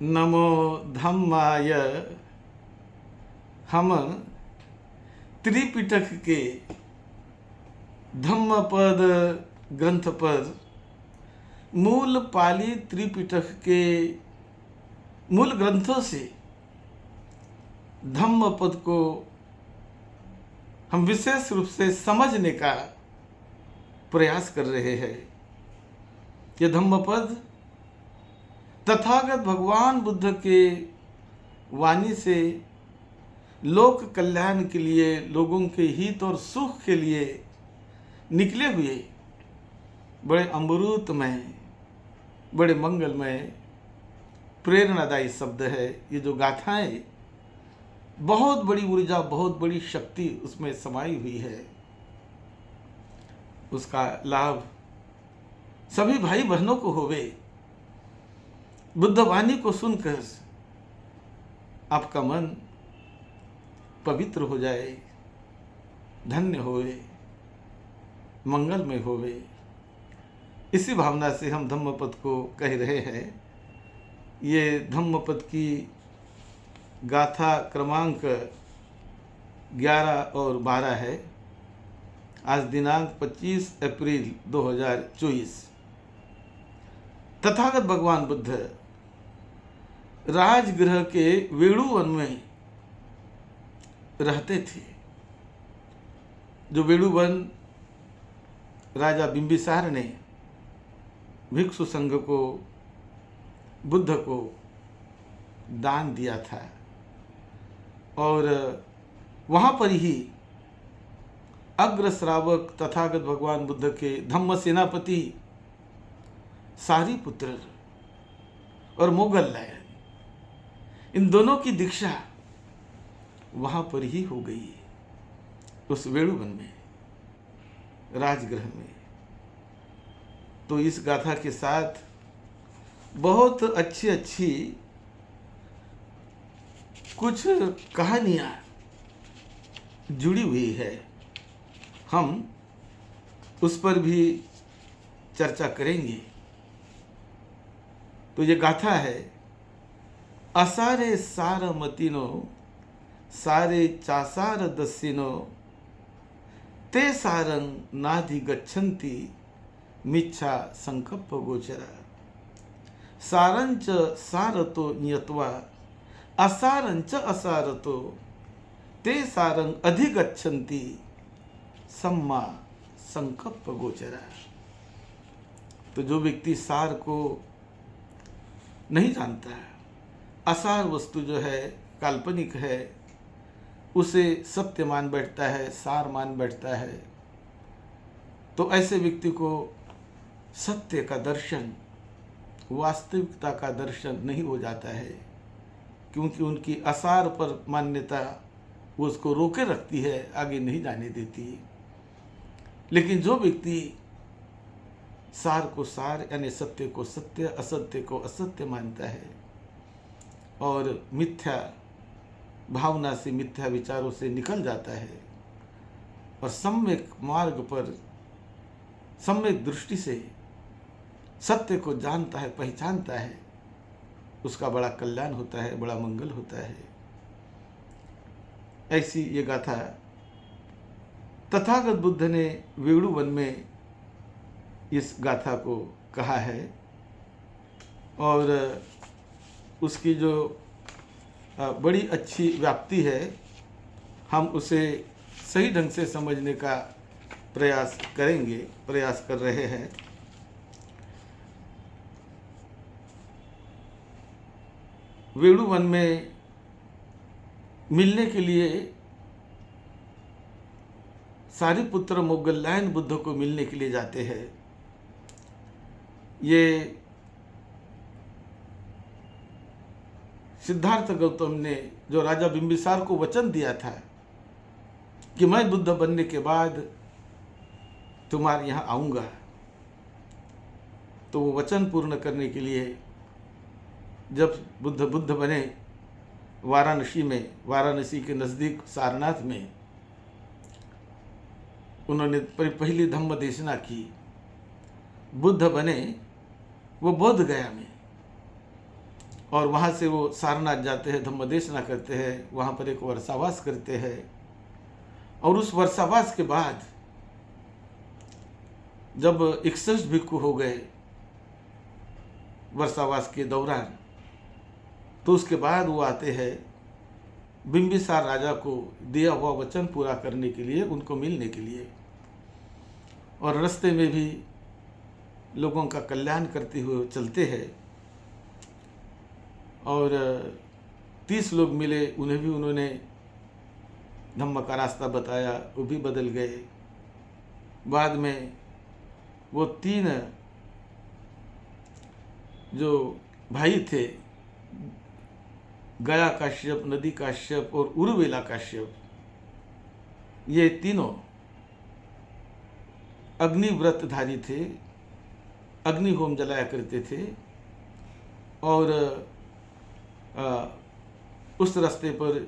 नमो धम्माय। हम त्रिपिटक के धम्मपद ग्रंथ पर मूल पाली त्रिपिटक के मूल ग्रंथों से धम्मपद को हम विशेष रूप से समझने का प्रयास कर रहे हैं। ये धम्मपद तथागत भगवान बुद्ध के वाणी से लोक कल्याण के लिए, लोगों के हित और सुख के लिए निकले हुए बड़े अमृतमय, बड़े मंगलमय, प्रेरणादायी शब्द है। ये जो गाथाएं, बहुत बड़ी ऊर्जा, बहुत बड़ी शक्ति उसमें समाई हुई है। उसका लाभ सभी भाई बहनों को होवे। बुद्ध वाणी को सुनकर आपका मन पवित्र हो जाए, धन्य होवे, मंगलमय होवे। इसी भावना से हम धम्मपद को कह रहे हैं। ये धम्मपद की गाथा क्रमांक 11 और 12 है। आज दिनांक 25 अप्रैल 2024। तथागत भगवान बुद्ध राजगृह के वेणुवन में रहते थे। जो वेणुवन राजा बिंबिसार ने भिक्षु संघ को, बुद्ध को दान दिया था, और वहाँ पर ही अग्र श्रावक तथागत भगवान बुद्ध के धम्म सेनापति सारिपुत्र और मोगललायन, इन दोनों की दीक्षा वहाँ पर ही हो गई, उस वेणुवन में, राजगृह में। तो इस गाथा के साथ बहुत अच्छी अच्छी कुछ कहानियाँ जुड़ी हुई है। हम उस पर भी चर्चा करेंगे। तो ये गाथा है, असारे सार मतिनो सारे चासार दस्सिनो ते सारंग नाधि गच्छन्ति मिच्छा संकल्प गोचरा सारंच सारतो नियत्वा असारंच असारतो ते सारंग अधिगच्छन्ति सम्मा संकल्प गोचरा। तो जो व्यक्ति सार को नहीं जानता है, असार वस्तु जो है, काल्पनिक है, उसे सत्य मान बैठता है, सार मान बैठता है, तो ऐसे व्यक्ति को सत्य का दर्शन, वास्तविकता का दर्शन नहीं हो जाता है, क्योंकि उनकी असार पर मान्यता वो उसको रोके रखती है, आगे नहीं जाने देती। लेकिन जो व्यक्ति सार को सार यानी सत्य को सत्य, असत्य को असत्य मानता है और मिथ्या भावना से, मिथ्या विचारों से निकल जाता है और सम्यक मार्ग पर, सम्यक दृष्टि से सत्य को जानता है, पहचानता है, उसका बड़ा कल्याण होता है, बड़ा मंगल होता है। ऐसी ये गाथा तथागत बुद्ध ने वेणुवन में इस गाथा को कहा है, और उसकी जो बड़ी अच्छी व्याप्ति है, हम उसे सही ढंग से समझने का प्रयास करेंगे, प्रयास कर रहे हैं। वेणुवन में मिलने के लिए सारिपुत्र मोगललायन बुद्ध को मिलने के लिए जाते हैं। ये सिद्धार्थ गौतम ने जो राजा बिंबिसार को वचन दिया था कि मैं बुद्ध बनने के बाद तुम्हारे यहाँ आऊँगा, तो वो वचन पूर्ण करने के लिए जब बुद्ध बने वाराणसी में, वाराणसी के नज़दीक सारनाथ में उन्होंने पहली धम्म देशना की। बुद्ध बने वो बोध गया में, और वहाँ से वो सारनाथ जाते हैं, धम्मदेशना करते हैं, वहाँ पर एक वर्षावास करते हैं। और उस वर्षावास के बाद जब 61 भिक्खु हो गए वर्षावास के दौरान, तो उसके बाद वो आते हैं बिंबिसार राजा को दिया हुआ वचन पूरा करने के लिए, उनको मिलने के लिए। और रास्ते में भी लोगों का कल्याण करते हुए चलते हैं। और 30 लोग मिले, उन्हें भी उन्होंने धम्म का रास्ता बताया, वो भी बदल गए। बाद में वो 3 जो भाई थे, गया काश्यप, नदी काश्यप और उर्वेला काश्यप, ये तीनों अग्निव्रतधारी थे, अग्निहोम जलाया करते थे। और उस रास्ते पर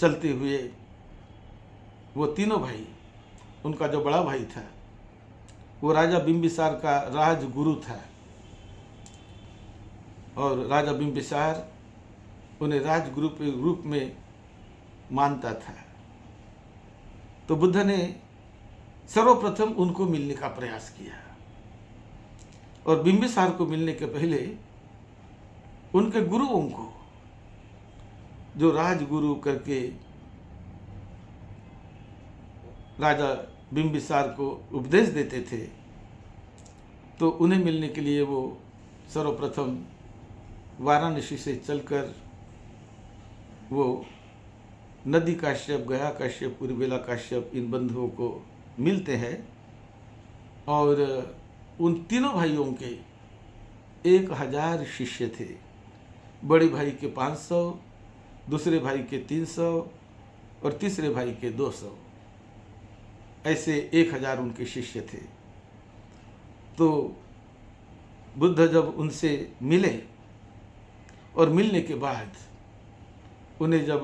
चलते हुए वो तीनों भाई, उनका जो बड़ा भाई था वो राजा बिंबिसार का राजगुरु था, और राजा बिंबिसार उन्हें राजगुरु के रूप में मानता था। तो बुद्ध ने सर्वप्रथम उनको मिलने का प्रयास किया, और बिंबिसार को मिलने के पहले उनके गुरुओं को, जो राजगुरु करके राजा बिंबिसार को उपदेश देते थे, तो उन्हें मिलने के लिए वो सर्वप्रथम वाराणसी से चलकर वो नदी काश्यप, गया काश्यप, उर्वेला काश्यप, इन बंधुओं को मिलते हैं। और उन तीनों भाइयों के 1000 शिष्य थे। बड़े भाई के 500, दूसरे भाई के 300 और तीसरे भाई के 200, ऐसे 1000 उनके शिष्य थे। तो बुद्ध जब उनसे मिले और मिलने के बाद उन्हें जब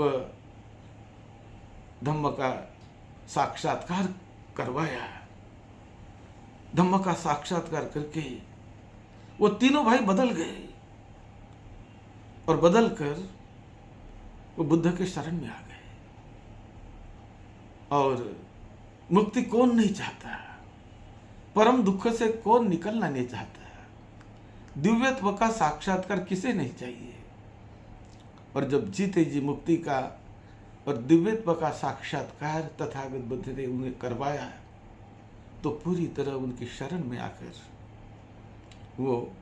धम्म का साक्षात्कार करवाया, धम्म का साक्षात्कार करके वो तीनों भाई बदल गए, और बदल कर वो बुद्ध के शरण में आ गए। और मुक्ति कौन नहीं चाहता, परम दुख से कौन निकलना नहीं चाहता, दिव्यत्व का साक्षात्कार किसे नहीं चाहिए। और जब जीते जी मुक्ति का और दिव्यत्व का साक्षात्कार तथागत बुद्ध ने उन्हें करवाया, तो पूरी तरह उनकी शरण में आकर वो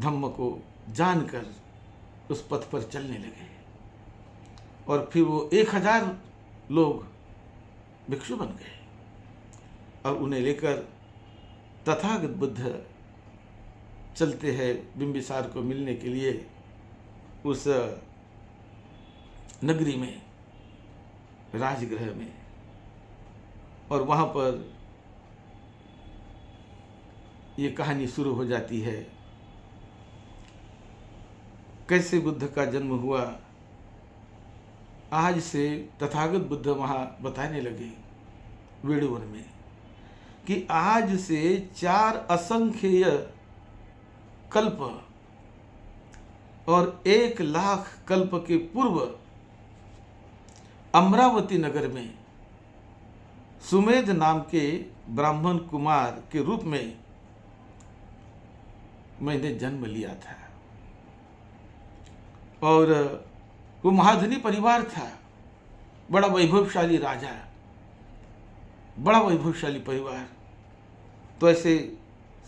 धम्म को जानकर उस पथ पर चलने लगे। और फिर वो 1000 लोग भिक्षु बन गए, और उन्हें लेकर तथागत बुद्ध चलते हैं बिंबिसार को मिलने के लिए उस नगरी में, राजगृह में। और वहाँ पर ये कहानी शुरू हो जाती है, कैसे बुद्ध का जन्म हुआ। आज से तथागत बुद्ध वहाँ बताने लगे वेणुवन में कि आज से 4 असंख्य कल्प और 1,00,000 कल्प के पूर्व अमरावती नगर में सुमेध नाम के ब्राह्मण कुमार के रूप में मैंने जन्म लिया था। और वो महाधनी परिवार था, बड़ा वैभवशाली राजा, बड़ा वैभवशाली परिवार। तो ऐसे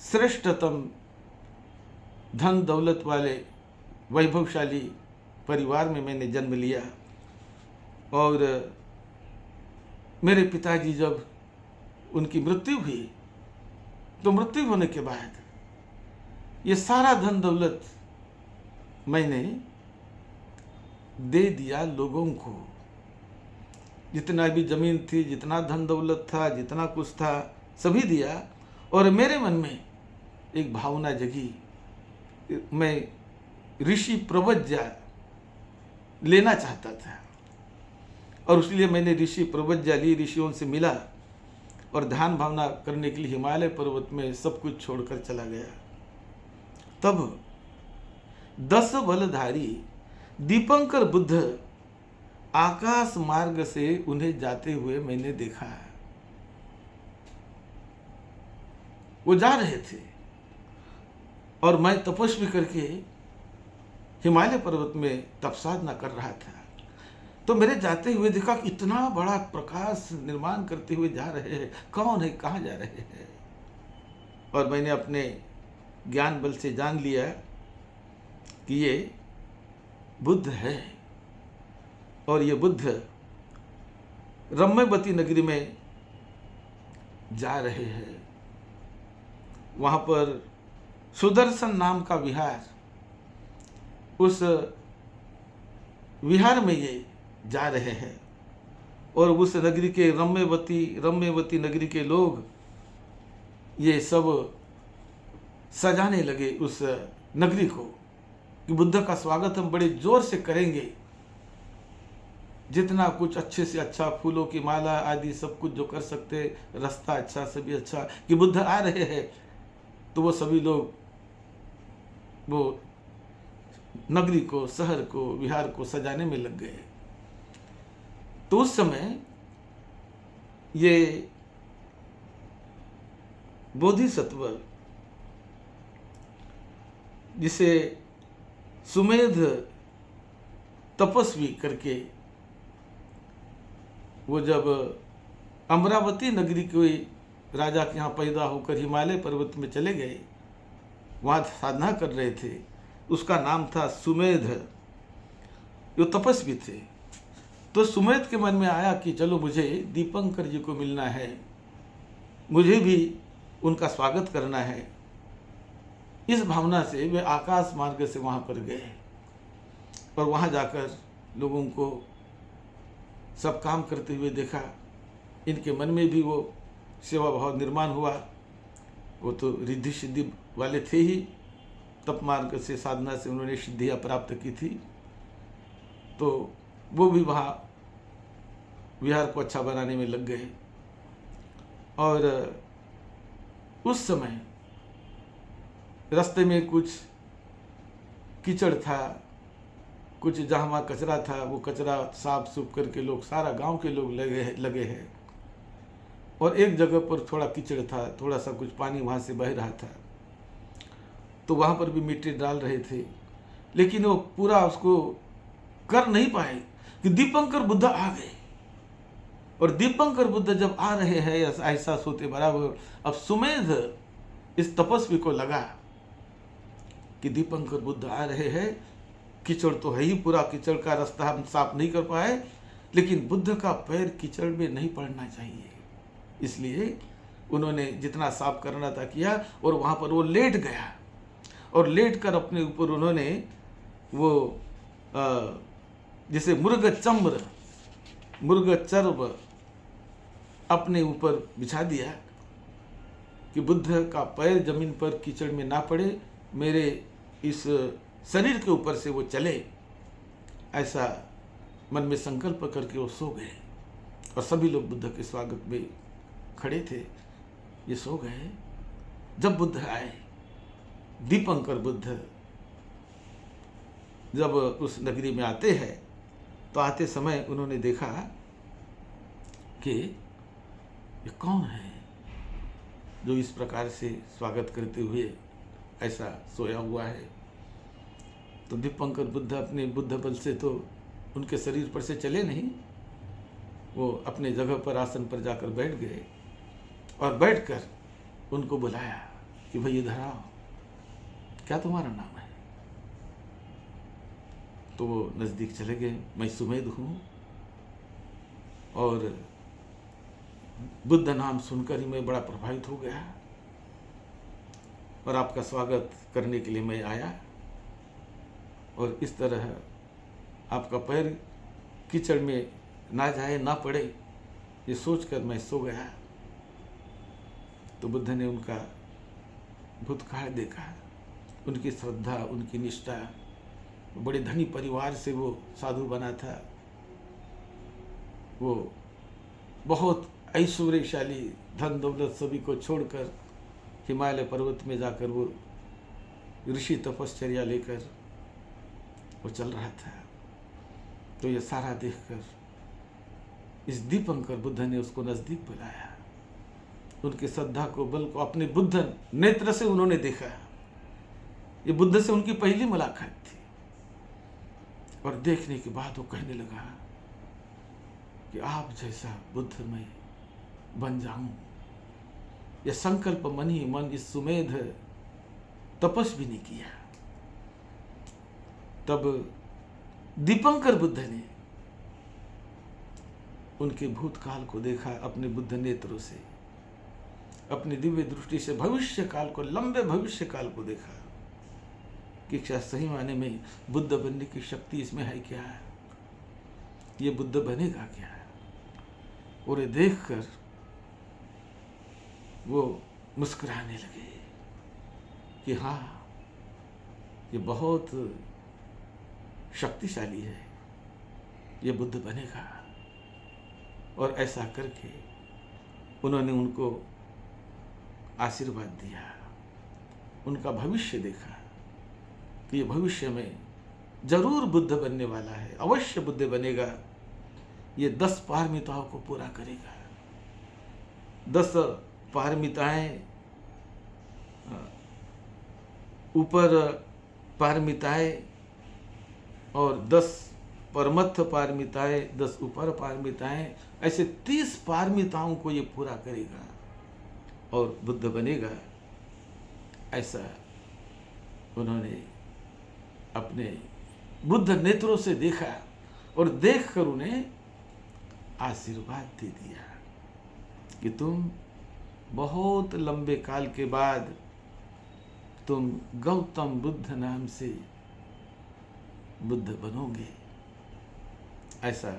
श्रेष्ठतम धन दौलत वाले वैभवशाली परिवार में मैंने जन्म लिया। और मेरे पिताजी जब उनकी मृत्यु हुई, तो मृत्यु होने के बाद ये सारा धन दौलत मैंने दे दिया लोगों को। जितना भी जमीन थी, जितना धन दौलत था, जितना कुछ था, सभी दिया। और मेरे मन में एक भावना जगी, मैं ऋषि प्रवज्ञा लेना चाहता था, और इसलिए मैंने ऋषि प्रवज्ञा ली, ऋषियों से मिला और ध्यान भावना करने के लिए हिमालय पर्वत में सब कुछ छोड़कर चला गया। तब 10 बलधारी दीपंकर बुद्ध आकाश मार्ग से उन्हें जाते हुए मैंने देखा है। वो जा रहे थे और मैं तपस्वी करके हिमालय पर्वत में तप साधना कर रहा था। तो मेरे जाते हुए देखा कि इतना बड़ा प्रकाश निर्माण करते हुए जा रहे हैं। कौन है, कहाँ जा रहे हैं? और मैंने अपने ज्ञान बल से जान लिया कि ये बुद्ध है और ये बुद्ध रम्यवती नगरी में जा रहे हैं। वहाँ पर सुदर्शन नाम का विहार, उस विहार में ये जा रहे हैं और उस नगरी के रम्यवती नगरी के लोग ये सब सजाने लगे उस नगरी को कि बुद्ध का स्वागत हम बड़े जोर से करेंगे। जितना कुछ अच्छे से अच्छा, फूलों की माला आदि सब कुछ जो कर सकते, रास्ता अच्छा, सभी अच्छा कि बुद्ध आ रहे हैं। तो वो सभी लोग वो नगरी को, शहर को, विहार को सजाने में लग गए। तो उस समय ये बोधिसत्व, जिसे सुमेध तपस्वी करके वो जब अमरावती नगरी के राजा के यहाँ पैदा होकर हिमालय पर्वत में चले गए, वहाँ साधना कर रहे थे, उसका नाम था सुमेध। जो तपस्वी थे, तो सुमेध के मन में आया कि चलो मुझे दीपंकर जी को मिलना है, मुझे भी उनका स्वागत करना है। इस भावना से वे आकाश मार्ग से वहाँ पर गए और वहाँ जाकर लोगों को सब काम करते हुए देखा। इनके मन में भी वो सेवा भाव निर्माण हुआ। वो तो रिद्धि सिद्धि वाले थे ही, तप मार्ग से, साधना से उन्होंने सिद्धियाँ प्राप्त की थी। तो वो भी वहाँ विहार को अच्छा बनाने में लग गए। और उस समय रास्ते में कुछ कीचड़ था, कुछ जहाँ वहाँ कचरा था, वो कचरा साफ सूफ करके लोग, सारा गांव के लोग लगे हैं। और एक जगह पर थोड़ा कीचड़ था, थोड़ा सा कुछ पानी वहाँ से बह रहा था, तो वहाँ पर भी मिट्टी डाल रहे थे। लेकिन वो पूरा उसको कर नहीं पाए कि दीपंकर बुद्ध आ गए। और दीपंकर बुद्ध जब आ रहे हैं ऐसा सोते बराबर, अब सुमेध इस तपस्वी को लगा कि दीपंकर बुद्ध आ रहे हैं। कीचड़ तो है ही, पूरा कीचड़ का रास्ता हम साफ नहीं कर पाए, लेकिन बुद्ध का पैर कीचड़ में नहीं पड़ना चाहिए, इसलिए उन्होंने जितना साफ करना था किया। और वहाँ पर वो लेट गया और लेट कर अपने ऊपर उन्होंने वो जैसे मुर्गचर्ब अपने ऊपर बिछा दिया कि बुद्ध का पैर जमीन पर कीचड़ में ना पड़े, मेरे इस शरीर के ऊपर से वो चले। ऐसा मन में संकल्प करके वो सो गए और सभी लोग बुद्ध के स्वागत में खड़े थे। ये सो गए। जब बुद्ध आए, दीपंकर बुद्ध जब उस नगरी में आते हैं, तो आते समय उन्होंने देखा कि ये कौन है जो इस प्रकार से स्वागत करते हुए ऐसा सोया हुआ है। तो दीपंकर बुद्ध अपने बुद्ध बल से तो उनके शरीर पर से चले नहीं, वो अपने जगह पर, आसन पर जाकर बैठ गए और बैठकर उनको बुलाया कि भाई इधर आओ, क्या तुम्हारा नाम है? तो वो नज़दीक चले गए। मैं सुमेध हूँ और बुद्ध नाम सुनकर ही मैं बड़ा प्रभावित हो गया और आपका स्वागत करने के लिए मैं आया। और इस तरह आपका पैर कीचड़ में ना जाए, ना पड़े, ये सोचकर मैं सो गया। तो बुद्ध ने उनका भूतकाल देखा, उनकी श्रद्धा, उनकी निष्ठा। बड़े धनी परिवार से वो साधु बना था, वो बहुत ऐश्वर्यशाली, धन दौलत सभी को छोड़कर हिमालय पर्वत में जाकर वो ऋषि तपश्चर्या लेकर वो चल रहा था। तो ये सारा देखकर इस दीपंकर बुद्ध ने उसको नजदीक बुलाया। उनकी श्रद्धा को, बल को अपने बुद्ध नेत्र से उन्होंने देखा। ये बुद्ध से उनकी पहली मुलाकात थी। और देखने के बाद वो कहने लगा कि आप जैसा बुद्ध मैं बन जाऊं, यह संकल्प मन ही मन इस सुमेध तपस भी नहीं किया। तब दीपंकर बुद्ध ने उनके भूतकाल को देखा अपने बुद्ध नेत्रों से, अपनी दिव्य दृष्टि से भविष्य काल को, लंबे भविष्य काल को देखा कि क्या सही माने में बुद्ध बनने की शक्ति इसमें है क्या है, ये बुद्ध बनेगा क्या है। और ये देखकर वो मुस्कुराने लगे कि हाँ, ये बहुत शक्तिशाली है, ये बुद्ध बनेगा। और ऐसा करके उन्होंने उनको आशीर्वाद दिया, उनका भविष्य देखा कि ये भविष्य में जरूर बुद्ध बनने वाला है, अवश्य बुद्ध बनेगा, ये 10 पारमिताओं को पूरा करेगा। 10 पारमिताएं, ऊपर पारमिताएं और 10 परमत्थ पारमिताएं, 10 ऊपर पारमिताएं, ऐसे 30 पारमिताओं को ये पूरा करेगा और बुद्ध बनेगा। ऐसा उन्होंने अपने बुद्ध नेत्रों से देखा और देखकर उन्हें आशीर्वाद दे दिया कि तुम बहुत लंबे काल के बाद तुम गौतम बुद्ध नाम से बुद्ध बनोगे। ऐसा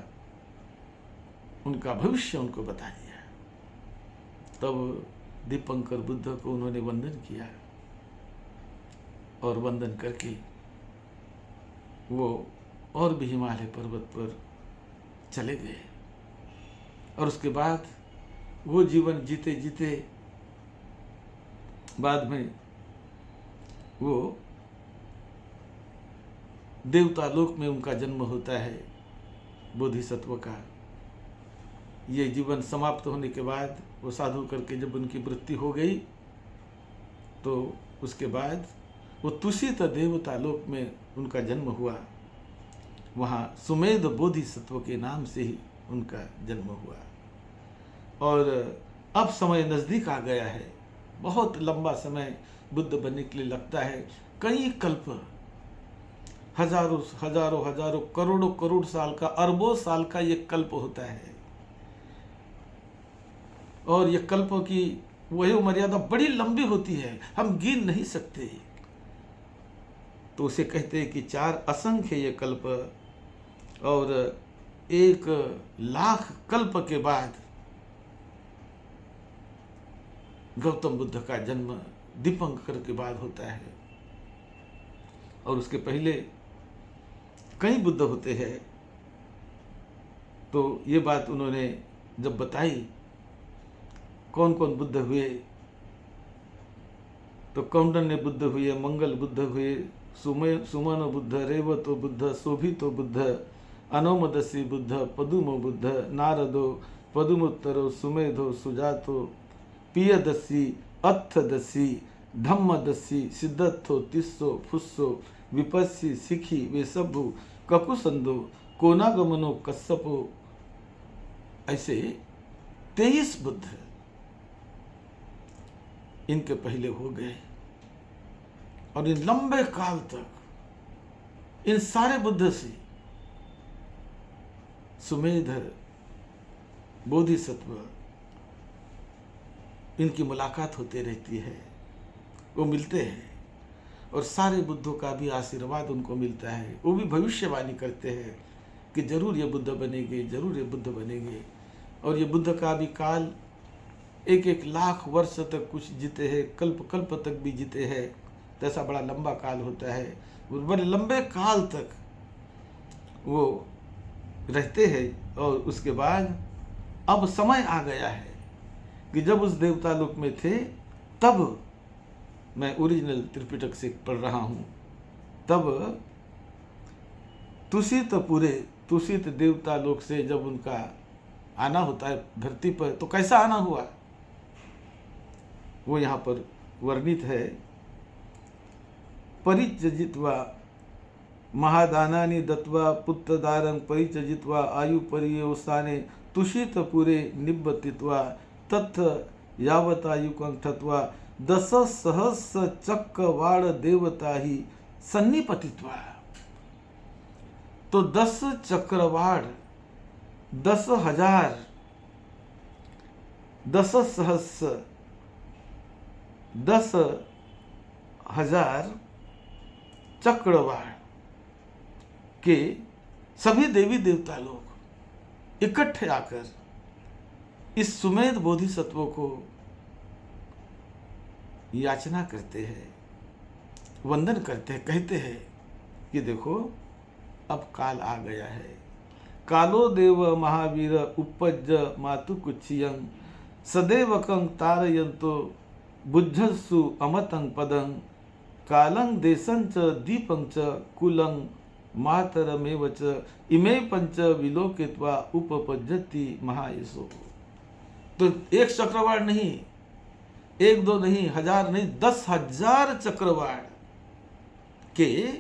उनका भविष्य उनको बता दिया। तब दीपंकर बुद्ध को उन्होंने वंदन किया और वंदन करके वो और भी हिमालय पर्वत पर चले गए। और उसके बाद वो जीवन जीते जीते बाद में वो देवता लोक में उनका जन्म होता है, बोधिसत्व का। ये जीवन समाप्त होने के बाद वो साधु करके जब उनकी मृत्यु हो गई तो उसके बाद वो तुषित देवता लोक में उनका जन्म हुआ। वहाँ सुमेध बोधिसत्व के नाम से ही उनका जन्म हुआ। और अब समय नज़दीक आ गया है, बहुत लंबा समय बुद्ध बनने के लिए लगता है। कई कल्प, हजारों हजारों हजारों करोड़ों करोड़ साल का, अरबों साल का ये कल्प होता है। और ये कल्पों की वही मर्यादा बड़ी लंबी होती है, हम गिन नहीं सकते। तो उसे कहते हैं कि 4 असंख्य ये कल्प और 1,00,000 कल्प के बाद गौतम बुद्ध का जन्म दीपंकर के बाद होता है। और उसके पहले कई बुद्ध होते हैं। तो ये बात उन्होंने जब बताई कौन कौन बुद्ध हुए, तो कौंडन्य बुद्ध हुए, मंगल बुद्ध हुए, सुमन बुद्ध, रेवतो बुद्ध, शोभितो बुद्ध, अनोमदसी बुद्ध, पदुमो बुद्ध, नारदो, पदुमोत्तरो, सुमेधो, सुजातो, पियदसी, अत्थदसी, धम्मदसी, सिद्धत्थो, तिस्सो, फुस्सो, विपस्सी, सिखी, वेसभु, ककुसंदो, कोनागमनो, कश्यपो, ऐसे 23 बुद्ध इनके पहले हो गए। और इन लंबे काल तक इन सारे बुद्ध से सुमेध बोधिसत्व इनकी मुलाकात होती रहती है, वो मिलते हैं। और सारे बुद्धों का भी आशीर्वाद उनको मिलता है। वो भी भविष्यवाणी करते हैं कि जरूर ये बुद्ध बनेंगे, जरूर ये बुद्ध बनेंगे। और ये बुद्ध का भी काल 1,00,000 वर्ष तक कुछ जीते हैं, कल्प कल्प तक भी जीते हैं। तो ऐसा बड़ा लंबा काल होता है। बड़े लंबे काल तक वो रहते हैं। और उसके बाद अब समय आ गया है कि जब उस देवता लोक में थे, तब मैं ओरिजिनल त्रिपिटक से पढ़ रहा हूँ, तब तुषित पूरे, तुषित देवता लोक से जब उनका आना होता है धरती पर, तो कैसा आना हुआ वो यहाँ पर वर्णित है। परित्यजित्वा महादानानि दत्वा पुत्रदारं परित्यजित्वा आयु परियोसाने तुषित पुरे निबत्तित्वा तत् यावतायुकं ठत्वा दश सहस्र चक्रवाण देवता ही सन्निपतित्वा। तो 10 चक्रवाण, 10,000, 10 सहस्र, 10,000 चक्रवाण के सभी देवी देवता लोग इकट्ठे आकर इस सुमेध बोधिसत्वों को याचना करते हैं, वंदन करते हैं, कहते हैं कि देखो अब काल आ गया है। कालो देव महावीर उपज मातु कुच्छियं सदैवकं तारयन्तो बुद्धस्सु अमतं पदं कालं देशं च दीपं च कुलं मातरमेव च इमे पंच विलोकित्वा उपपज्जति महायशो। तो एक चक्रवाण नहीं, एक दो नहीं, 1000 नहीं, 10,000 चक्रवाण के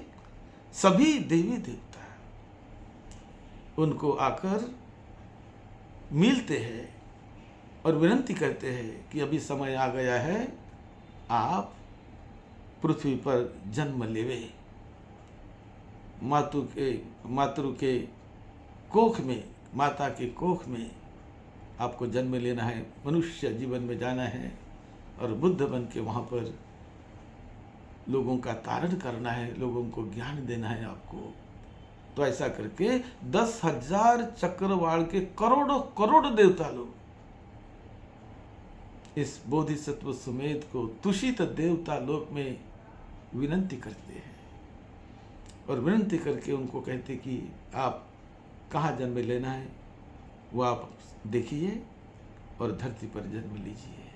सभी देवी देवता उनको आकर मिलते हैं और विनती करते हैं कि अभी समय आ गया है, आप पृथ्वी पर जन्म लेवे। मातृ के कोख में, माता के कोख में आपको जन्म लेना है, मनुष्य जीवन में जाना है और बुद्ध बन के वहाँ पर लोगों का तारण करना है, लोगों को ज्ञान देना है आपको। तो ऐसा करके 10,000 चक्रवाण के करोड़ों करोड़ देवता लोग इस बोधिसत्व सुमेध को तुषित देवता लोक में विनती करते हैं और विनती करके उनको कहते कि आप कहाँ जन्म लेना है वो आप देखिए और धरती पर जन्म लीजिए।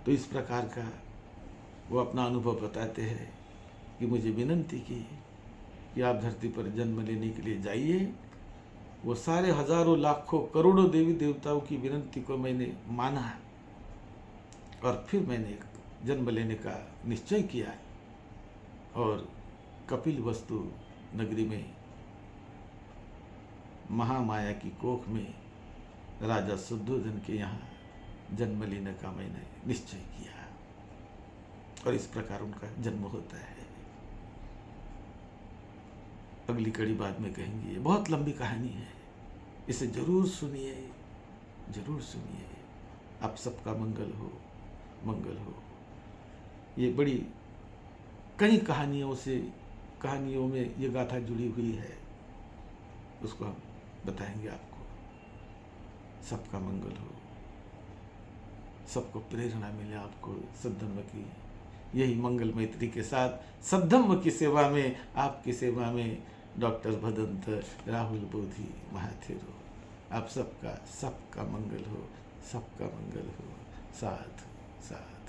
तो इस प्रकार का वो अपना अनुभव बताते हैं कि मुझे विनती की कि आप धरती पर जन्म लेने के लिए जाइए। वो सारे हजारों लाखों करोड़ों देवी देवताओं की विनती को मैंने माना और फिर मैंने जन्म लेने का निश्चय किया और कपिल वस्तु नगरी में महामाया की कोख में राजा शुद्धोधन के यहाँ जन्म लेने का मैंने निश्चय किया और इस प्रकार उनका जन्म होता है। अगली कड़ी बाद में कहेंगे, बहुत लंबी कहानी है, इसे जरूर सुनिए, जरूर सुनिए। आप सबका मंगल हो, मंगल हो। ये बड़ी कई कहानियों में ये गाथा जुड़ी हुई है, उसको हम बताएंगे आपको। सबका मंगल हो, सबको प्रेरणा मिले, आपको सद्धम्म की यही मंगल मैत्री के साथ सद्धम्म की सेवा में, आपकी सेवा में डॉक्टर भदंत राहुल बोधि महाथेरो। आप सबका मंगल हो, सबका मंगल हो। साथ साथ